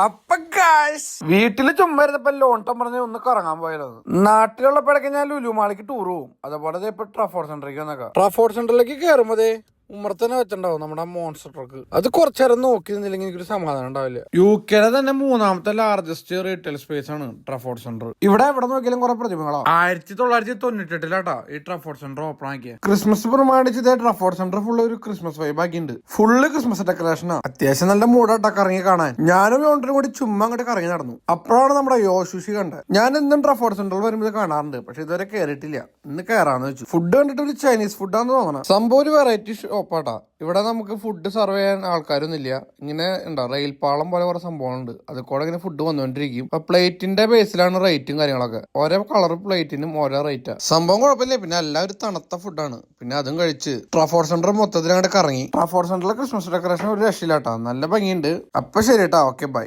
അപ്പൊ ഗായ്സ് വീട്ടില് ചുമ്മാ ഇരുന്നപ്പോ ലോണ്ടം പറഞ്ഞ് ഒന്ന് കറങ്ങാൻ പോയത്. നാട്ടിലുള്ളപ്പോഴൊക്കെ ഞാൻ ലുലുമാളിക്ക് ടൂർ പോകും. അതേപോലെ ഇപ്പൊ ട്രാഫോർട്ട് സെന്ററിലേക്ക് വന്നേക്കാം. ട്രാഫോർട്ട് സെന്ററിലേക്ക് കയറുമ്പോ ഉമ്മറത്തന്നെ വെച്ചിട്ടുണ്ടാവും നമ്മുടെ മോൺസ്റ്റർ ട്രക്ക്. അത് കുറച്ചേരം നോക്കി നിന്നില്ലെങ്കിൽ എനിക്കൊരു സമാധാനം ഉണ്ടാവില്ല. UK തന്നെ മൂന്നാമത്തെ ലാർജസ്റ്റ് റീറ്റെയിൽ സ്പേസ് ആണ് ട്രാഫോർട്ട് സെന്റർ. ഇവിടെ എവിടെ നോക്കിയാലും കുറെ പ്രതിമകളോ. 1998 ഈ ട്രാഫോർട്ട് സെന്റർ ഓപ്പൺ ആക്കിയ. ക്രിസ്മസ് പ്രമാണിച്ച് ട്രാഫോർട്ട് സെന്റർ ഫുള്ള് ഒരു ക്രിസ്മസ് വൈബ് ആക്കിയിട്ടുണ്ട്. ഫുള്ള് ക്രിസ്മസ് ഡെക്കറേഷനാ. അത്യാവശ്യം നല്ല മൂടാട്ടാ കറങ്ങി കാണാൻ. ഞാനും യോണ്ടനും കൂടി ചുമ്മാ അങ്ങോട്ട് കറങ്ങി നടന്നു. അപ്പോഴാണ് നമ്മുടെ യോശുഷി കണ്ടത്. ഞാൻ എന്നും ട്രാഫോർട്ട് സെന്ററിൽ വരുമ്പോൾ കാണാറുണ്ട്, പക്ഷെ ഇതുവരെ കയറിയിട്ടില്ല. ഇന്ന് കയറാന്ന് വെച്ചു. ഫുഡ് കണ്ടിട്ട് ഒരു ചൈനീസ് ഫുഡാന്ന് തോന്നണം. സംഭവം ഒരു വെറൈറ്റി ഷോപ്പാട്ടാ. ഇവിടെ നമുക്ക് ഫുഡ് സർവ് ചെയ്യാൻ ആൾക്കാരൊന്നുമില്ല. ഇങ്ങനെ ഉണ്ടോ റെയിൽ പാളം പോലെ കുറെ സംഭവങ്ങളുണ്ട്. അത് കൂടെ ഇങ്ങനെ ഫുഡ് വന്നുകൊണ്ടിരിക്കും. അപ്പൊ പ്ലേറ്റിന്റെ ബേസിലാണ് റേറ്റും കാര്യങ്ങളൊക്കെ. ഓരോ കളർ പ്ലേറ്റിനും ഓരോ റേറ്റാ. സംഭവം കുഴപ്പമില്ല. പിന്നെ എല്ലാം ഒരു തണുത്ത ഫുഡാണ്. പിന്നെ അതും കഴിച്ച് ട്രാഫോർട്ട് സെന്റർ മൊത്തത്തിൽ അങ്ങോട്ട് കറങ്ങി. ട്രാഫോർട്ട് സെന്ററിലെ ക്രിസ്മസ് ഡെക്കറേഷൻ ഒരു രക്ഷയില്ലാട്ടാ. നല്ല ഭംഗിയുണ്ട്. അപ്പൊ ശരി കേട്ടാ, ഓക്കെ ബൈ.